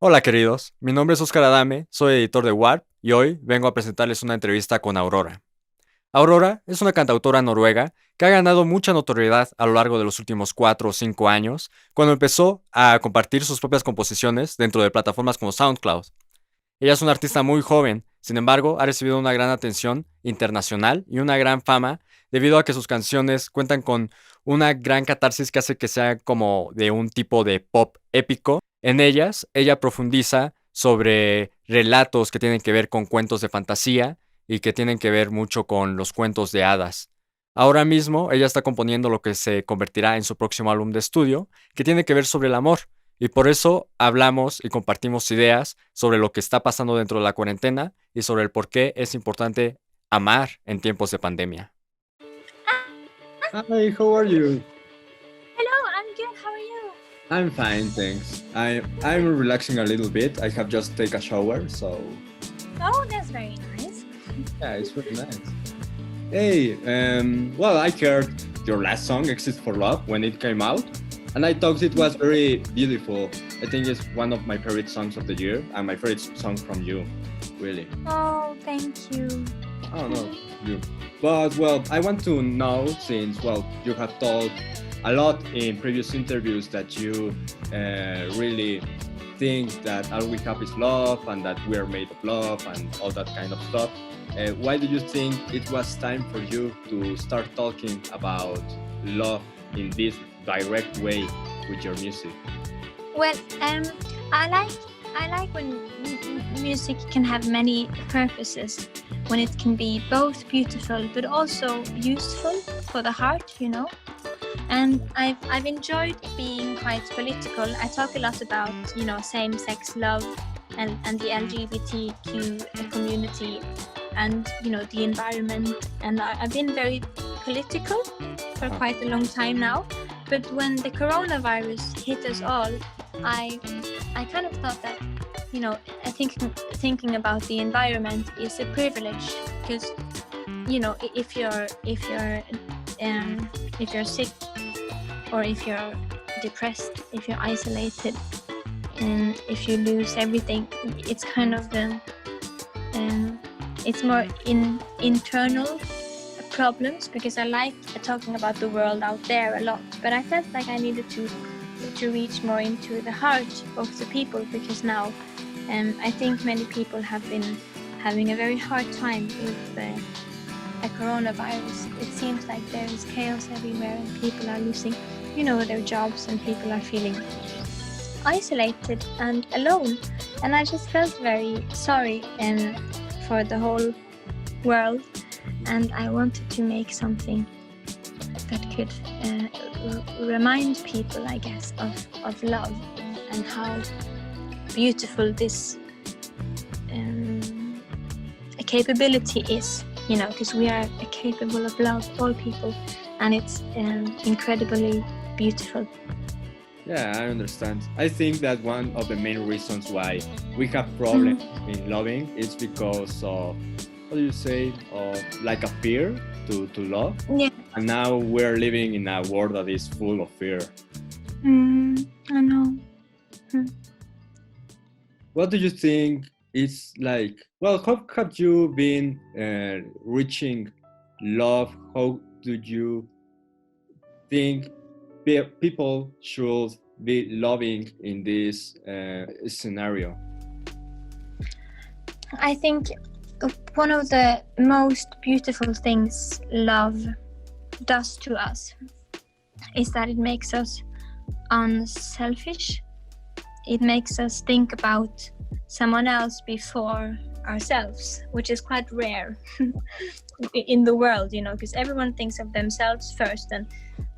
Hola queridos, mi nombre es Oscar Adame, soy editor de WARP y hoy vengo a presentarles una entrevista con Aurora. Aurora es una cantautora noruega que ha ganado mucha notoriedad a lo largo de los últimos 4 o 5 años, cuando empezó a compartir sus propias composiciones dentro de plataformas como SoundCloud. Ella es una artista muy joven, sin embargo, ha recibido una gran atención internacional y una gran fama debido a que sus canciones cuentan con una gran catarsis que hace que sea como de un tipo de pop épico. En ellas, ella profundiza sobre relatos que tienen que ver con cuentos de fantasía y que tienen que ver mucho con los cuentos de hadas. Ahora mismo, ella está componiendo lo que se convertirá en su próximo álbum de estudio, que tiene que ver sobre el amor. Y por eso hablamos y compartimos ideas sobre lo que está pasando dentro de la cuarentena y sobre el por qué es importante amar en tiempos de pandemia. Hi, how are you? Hello, I'm good. How are you? I'm fine, thanks. I'm relaxing a little bit. I have just taken a shower, so Oh, that's very nice. yeah, it's very nice. Hey, well, I heard your last song, "Exist for Love," when it came out, and I thought it was very beautiful. I think it's one of my favorite songs of the year, and my favorite song from you, really. Oh, thank you. Oh no, you. But well, I want to know, since well, you have told a lot in previous interviews that you really think that all we have is love and that we are made of love and all that kind of stuff. Why do you think it was time for you to start talking about love in this direct way with your music? Well, I like when music can have many purposes. When it can be both beautiful but also useful for the heart, you know. And I've enjoyed being quite political. I talk a lot about, you know, same-sex love and the LGBTQ community and, you know, the environment. And I've been very political for quite a long time now. But when the coronavirus hit us all, I kind of thought that, you know, I think thinking about the environment is a privilege because, you know, if you're sick or if you're depressed, if you're isolated, and if you lose everything, it's kind of it's more internal problems, because I like talking about the world out there a lot, but I felt like I needed to reach more into the heart of the people, because now I think many people have been having a very hard time with a coronavirus. It seems like there is chaos everywhere and people are losing, you know, their jobs, and people are feeling isolated and alone. And I just felt very sorry for the whole world, and I wanted to make something that could remind people, I guess, of love and how beautiful this capability is, you know, because we are capable of love, all people, and it's incredibly beautiful. Yeah, I understand. I think that one of the main reasons why we have problems in loving is because of, how do you say, of like a fear to love. Yeah. And now we're living in a world that is full of fear. I know. What do you think is like, well, how have you been reaching love? How do you think people should be loving in this scenario? I think one of the most beautiful things love does to us is that it makes us unselfish. It makes us think about someone else before ourselves, which is quite rare in the world, you know, because everyone thinks of themselves first.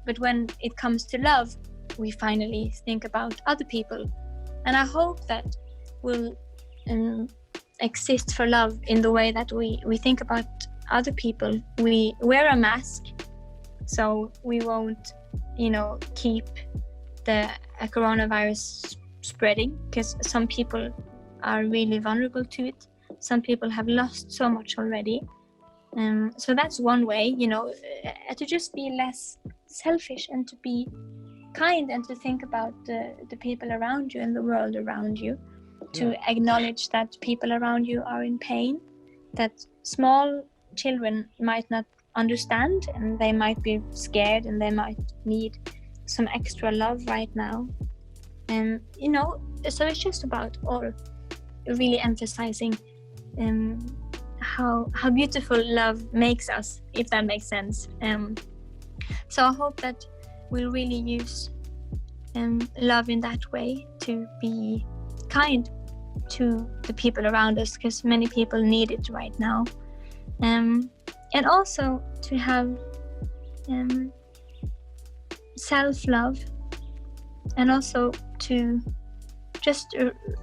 But when it comes to love, we finally think about other people. And I hope that we'll exist for love in the way that we think about other people. We wear a mask, so we won't, you know, keep the coronavirus spreading, because some people are really vulnerable to it. Some people have lost so much already. So that's one way, you know, to just be less selfish and to be kind and to think about the people around you and the world around you, to acknowledge that people around you are in pain, that small children might not understand and they might be scared and they might need some extra love right now. And so it's just about all really emphasizing how beautiful love makes us, if that makes sense. So I hope that we'll really use love in that way to be kind to the people around us, because many people need it right now. And also to have self-love, and also to just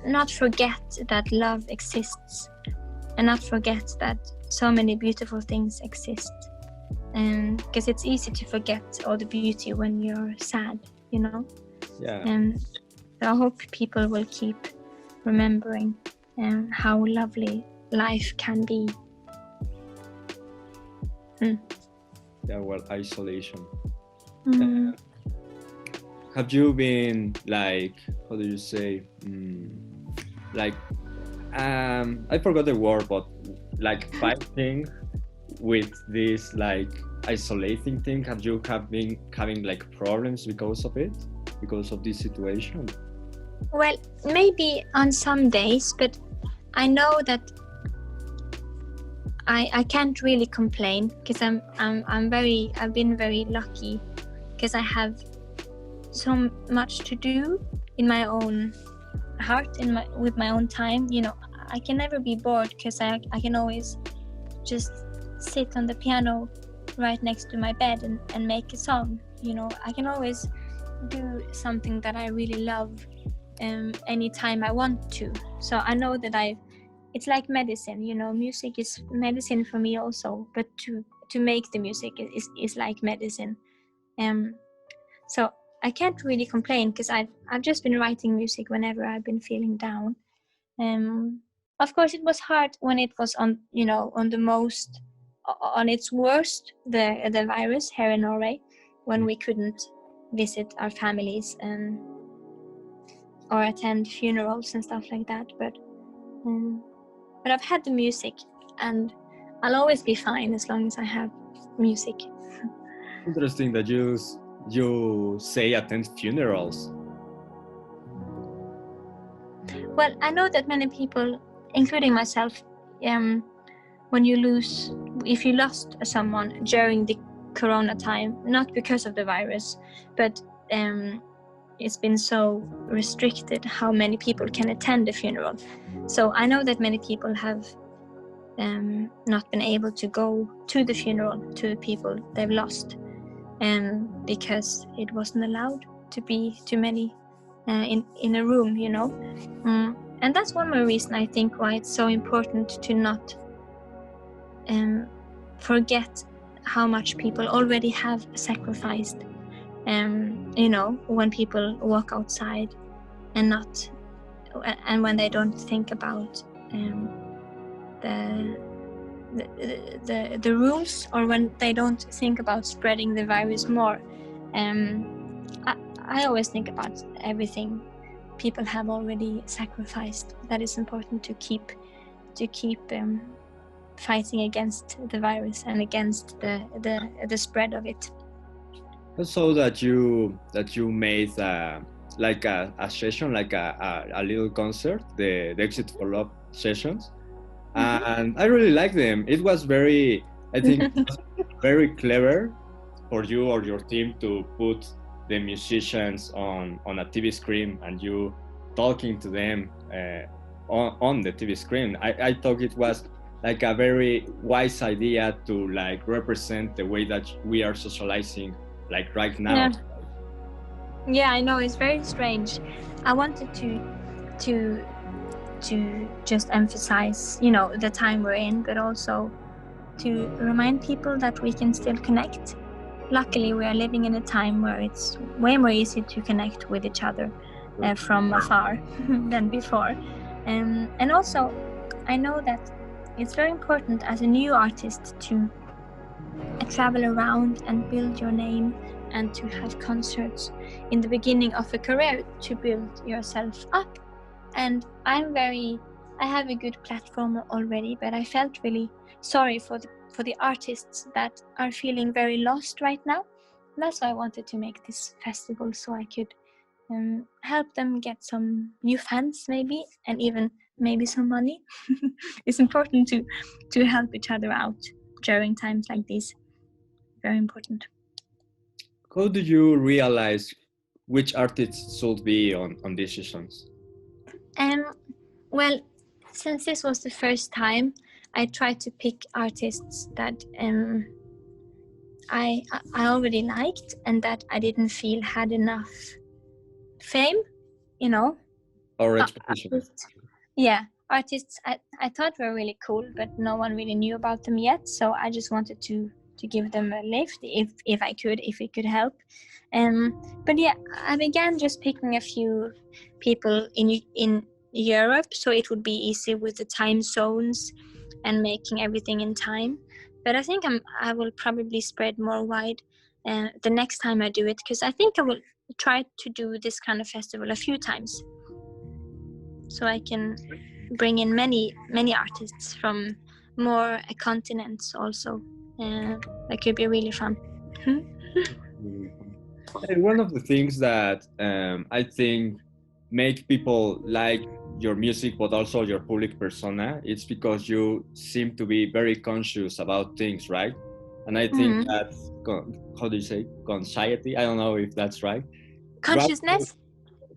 not forget that love exists, and not forget that so many beautiful things exist. Because it's easy to forget all the beauty when you're sad, Yeah. So I hope people will keep remembering how lovely life can be. Yeah, well, isolation. Mm. Have you been like, how do you say, like, I forgot the word, but like fighting with this like isolating thing? Have you been having like problems because of it, because of this situation? Well, maybe on some days, but I know that I can't really complain, because I've been very lucky, because I have so much to do in my own heart, with my own time. I can never be bored, because I can always just sit on the piano right next to my bed and make a song. I can always do something that I really love anytime I want to. So I know that it's like medicine. Music is medicine for me also, but to make the music is like medicine. So I can't really complain, because I've just been writing music whenever I've been feeling down. Of course, it was hard when it was on its worst, the virus here in Norway, when we couldn't visit our families or attend funerals and stuff like that. But I've had the music, and I'll always be fine as long as I have music. Interesting that you say attend funerals. Well, I know that many people, including myself, if you lost someone during the corona time, not because of the virus, but it's been so restricted how many people can attend a funeral. So I know that many people have not been able to go to the funeral to the people they've lost, because it wasn't allowed to be too many in a room, and that's one more reason I think why it's so important to not forget how much people already have sacrificed. When people walk outside and when they don't think about the rules, or when they don't think about spreading the virus more. I always think about everything people have already sacrificed. That is important to keep fighting against the virus and against the spread of it. I saw that you made like a session, like a little concert, the Exit for Love sessions, and I really like them. It was very, I think, very clever for you or your team to put the musicians on a TV screen and you talking to them on the TV screen. I thought it was like a very wise idea to like represent the way that we are socializing like right now. Yeah, I know, it's very strange. I wanted to just emphasize, the time we're in, but also to remind people that we can still connect. Luckily, we are living in a time where it's way more easy to connect with each other from afar than before. And also, I know that it's very important as a new artist to travel around and build your name and to have concerts in the beginning of a career to build yourself up. And I have a good platform already, but I felt really sorry for the artists that are feeling very lost right now. And that's why I wanted to make this festival, so I could help them get some new fans, maybe, and even maybe some money. It's important to help each other out during times like these. Very important. How do you realize which artists should be on decisions? Well, since this was the first time, I tried to pick artists that I already liked and that I didn't feel had enough fame, you know. Or expectations? Artists I thought were really cool, but no one really knew about them yet. So I just wanted to give them a lift if it could help. But yeah, I began just picking a few people in Europe, so it would be easy with the time zones and making everything in time. But I think I will probably spread more wide the next time I do it, because I think I will try to do this kind of festival a few times, so I can bring in many artists from more continents also. That could be really fun. And one of the things that I think make people like your music, but also your public persona, it's because you seem to be very conscious about things, right? And I think that's, how do you say, consciety? I don't know if that's right. Consciousness?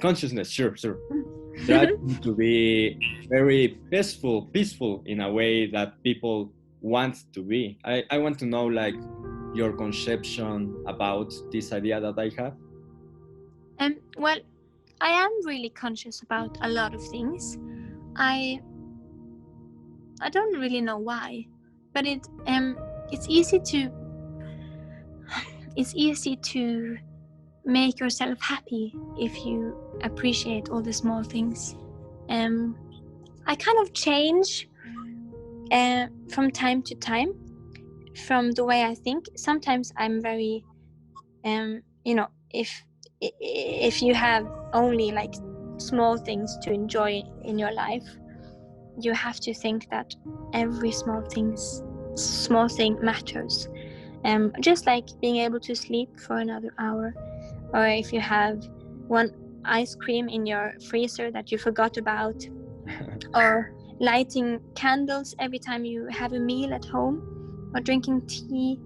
Consciousness, sure. That to be very peaceful in a way that people want to be. I want to know, like, your conception about this idea that I have. Well, I am really conscious about a lot of things. I don't really know why, but it's easy to make yourself happy if you appreciate all the small things. I kind of change from time to time from the way I think. Sometimes I'm very if you have only like small things to enjoy in your life, you have to think that every small thing matters. Just like being able to sleep for another hour, or if you have one ice cream in your freezer that you forgot about, or lighting candles every time you have a meal at home, or drinking tea.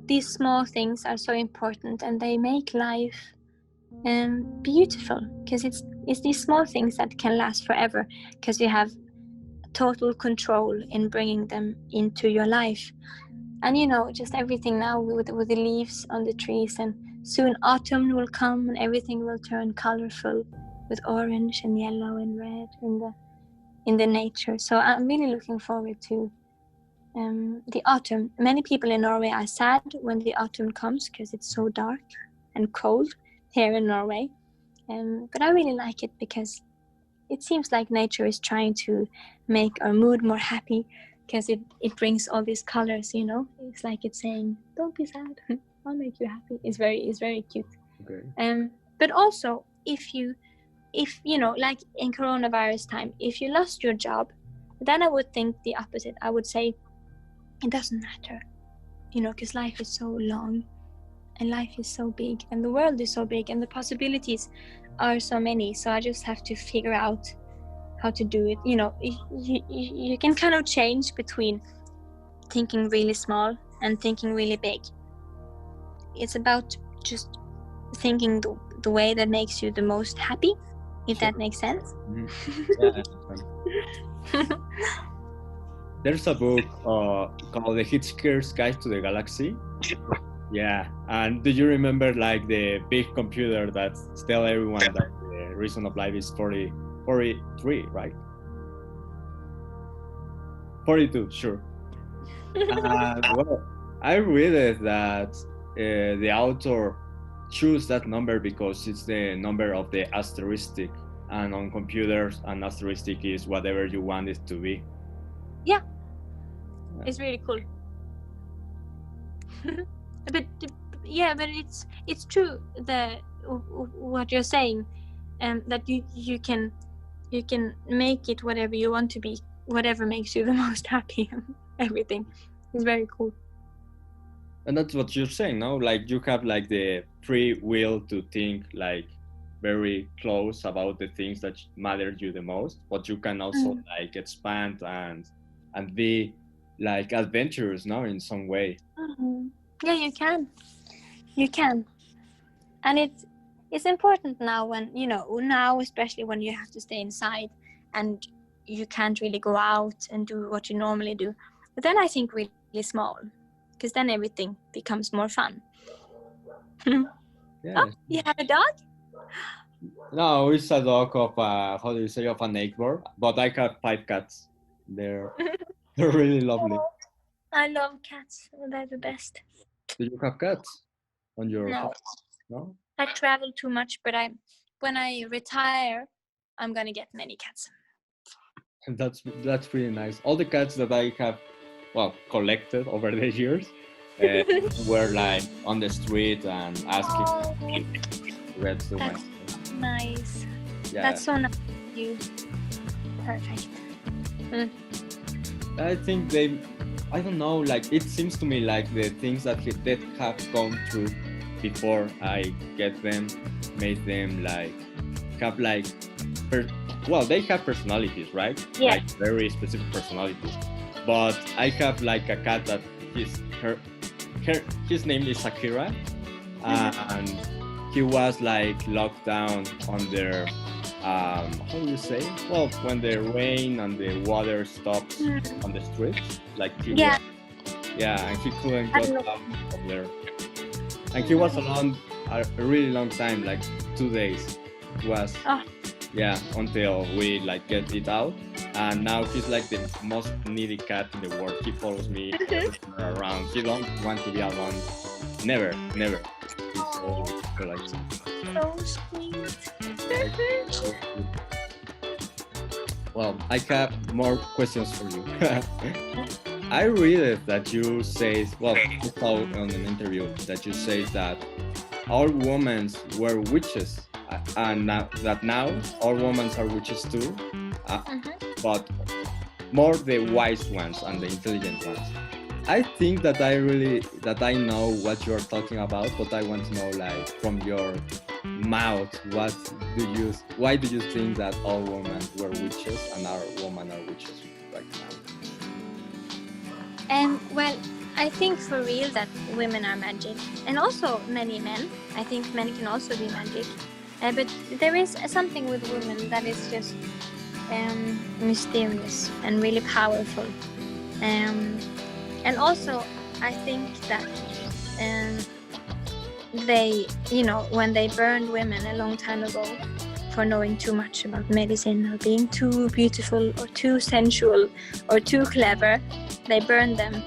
These small things are so important, and they make life beautiful, because it's these small things that can last forever, because you have total control in bringing them into your life. And just everything now with the leaves on the trees, and soon autumn will come and everything will turn colorful with orange and yellow and red in the nature. So I'm really looking forward to the autumn. Many people in Norway are sad when the autumn comes, because it's so dark and cold here in Norway. But I really like it, because it seems like nature is trying to make our mood more happy, because it brings all these colors. It's like it's saying, don't be sad, I'll make you happy. It's very cute. Okay. But also, if like in coronavirus time, if you lost your job, then I would think the opposite. I would say it doesn't matter, because life is so long and life is so big and the world is so big and the possibilities are so many. So I just have to figure out how to do it. You can kind of change between thinking really small and thinking really big. It's about just thinking the way that makes you the most happy, if that makes sense. Yeah. There's a book called The Hitchhiker's Guide to the Galaxy. Yeah, and do you remember, like, the big computer that tell everyone that the reason of life is 43, right? 42, sure. Well, I read it that the author choose that number because it's the number of the asterisk, and on computers an asterisk is whatever you want it to be. It's really cool. but yeah, but it's true what you're saying, that you can make it whatever you want to be, whatever makes you the most happy. Everything is very cool. And that's what you're saying, no? Like you have like the free will to think like very close about the things that matter you the most, but you can also like expand and be like adventurous, no, in some way. Yeah, you can, and it's important now, when now especially when you have to stay inside and you can't really go out and do what you normally do. But then I think really small, because then everything becomes more fun. Yeah. Oh, you have a dog? No, it's a dog of how do you say, of a neighbor, but I have 5 cats. They're they're really lovely. I love cats. They're the best. Do you have cats on your No, house? No? I travel too much, but when I retire, I'm gonna get many cats. That's really nice. All the cats that I have, well, collected over the years, were like on the street and asking where's the one. That's nice. Yeah, That's so nice of you. Perfect. I think I don't know, like it seems to me like the things that they have gone through before I get them made them like have like well, they have personalities, right? Yeah. Like very specific personalities. But I have like a cat that his name is Akira, and he was like locked down on their how do you say? Well, when the rain and the water stops on the streets, like Yeah. and he couldn't get out of there, and he was alone a really long time, like 2 days. It was until we like get it out, and now he's like the most needy cat in the world. He follows me around. He don't want to be alone. Never. He's always like So sweet. Well, I have more questions for you. I read it that you say, well, you saw on an interview that you say that all women were witches, and that now all women are witches too, but more the wise ones and the intelligent ones. I think that I know what you're talking about, but I want to know, like, from your mouth, why do you think that all women were witches and our women are witches right now? Well, I think for real that women are magic, and also many men. I think men can also be magic, but there is something with women that is just mysterious and really powerful. And also, I think that they, when they burned women a long time ago for knowing too much about medicine or being too beautiful or too sensual or too clever, they burned them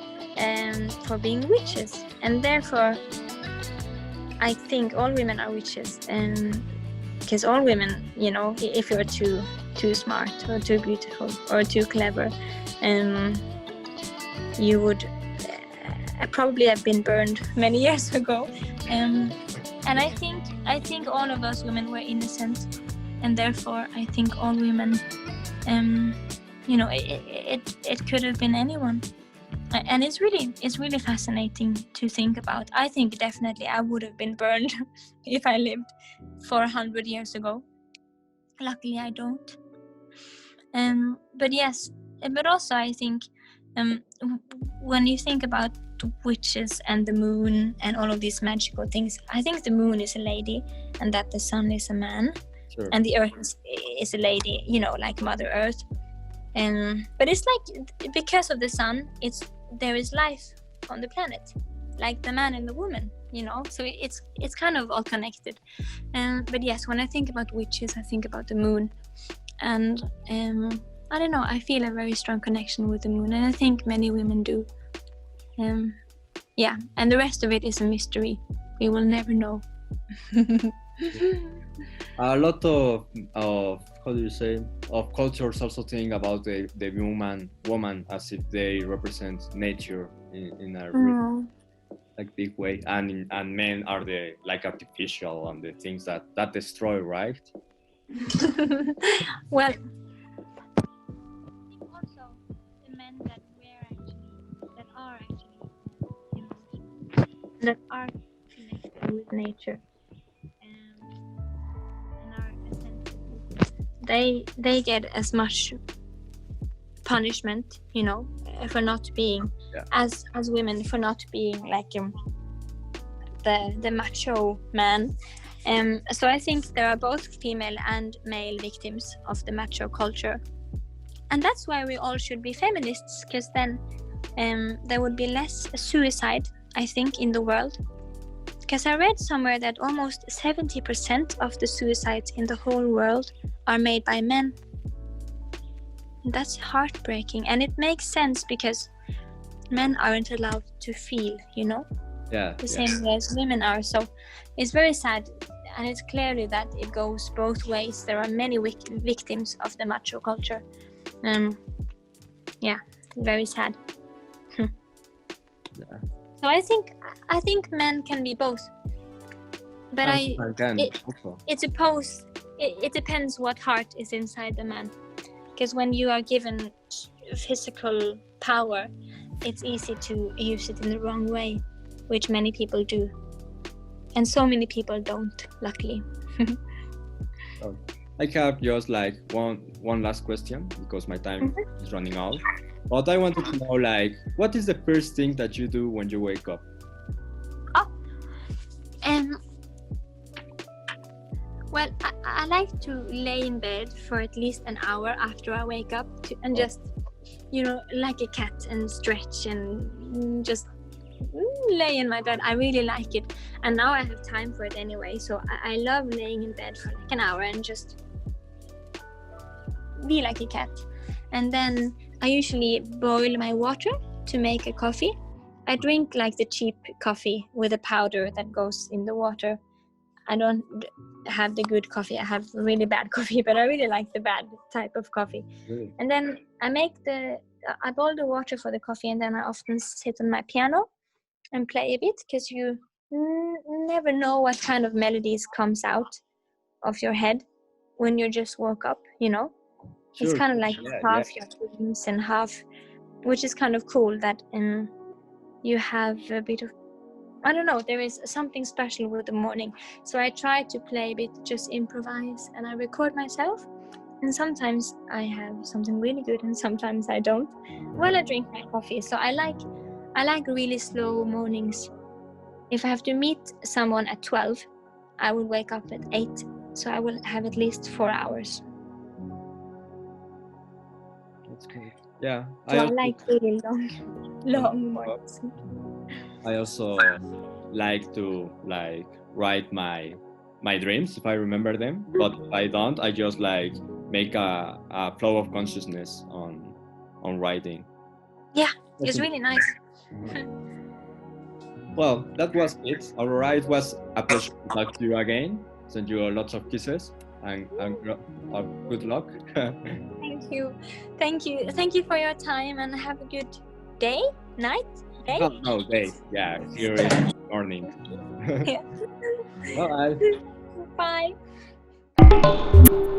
for being witches. And therefore, I think all women are witches. Because all women, if you're too smart or too beautiful or too clever, you would probably have been burned many years ago. And I think all of us women were innocent, and therefore I think all women, it could have been anyone. And it's really fascinating to think about. I think definitely I would have been burned if I lived for 100 years ago. Luckily I don't. But yes, but also I think when you think about witches and the moon and all of these magical things, I think the moon is a lady and that the sun is a man. Sure. And the earth is a lady, like Mother Earth. But it's like, because of the sun, there is life on the planet, like the man and the woman, so it's kind of all connected. But yes, when I think about witches, I think about the moon, and I don't know, I feel a very strong connection with the moon, and I think many women do. And the rest of it is a mystery. We will never know. A lot of how do you say, of cultures also think about the woman as if they represent nature in our like big way, and men are the like artificial and the things that destroy, right? Well, also the men that are actually that are connected with nature and are sensitive, they get as much punishment, for not being Yeah. as women, for not being like the macho man. So I think there are both female and male victims of the macho culture, and that's why we all should be feminists, because then there would be less suicide, I think, in the world. Because I read somewhere that almost 70% of the suicides in the whole world are made by men. That's heartbreaking, and it makes sense because men aren't allowed to feel, Yeah. the same way as women are. So it's very sad, and it's clearly that it goes both ways. There are many victims of the macho culture. Very sad. Yeah. So I think men can be both, but it depends what heart is inside the man. Because when you are given physical power, it's easy to use it in the wrong way, which many people do. And so many people don't, luckily. I have just like one last question because my time is running out. But I wanted to know, like, what is the first thing that you do when you wake up? Well, I like to lay in bed for at least an hour after I wake up and just, like a cat, and stretch and just lay in my bed. I really like it. And now I have time for it anyway. So I love laying in bed for like an hour and just be like a cat. And then I usually boil my water to make a coffee. I drink like the cheap coffee with a powder that goes in the water. I don't have the good coffee. I have really bad coffee, but I really like the bad type of coffee. Really? And then I boil the water for the coffee, and then I often sit on my piano and play a bit, because you never know what kind of melodies comes out of your head when you just woke up, Sure. It's kind of like half your dreams and half, which is kind of cool that you have a bit of, I don't know, there is something special with the morning. So I try to play a bit, just improvise, and I record myself. And sometimes I have something really good, and sometimes I don't. Well, I drink my coffee. So I like really slow mornings. If I have to meet someone at 12, I will wake up at 8. So I will have at least 4 hours. That's great. Yeah. So I like really long mornings. I also like to write my dreams if I remember them, but if I don't, I just like make a flow of consciousness on writing. Yeah, it's really nice. Well, that was it, Aurora. It was a pleasure to talk to you again. Send you lots of kisses and good luck. Thank you for your time, and have a good day, night, day. No, day. Yeah, here is morning. Yeah. Bye. Bye.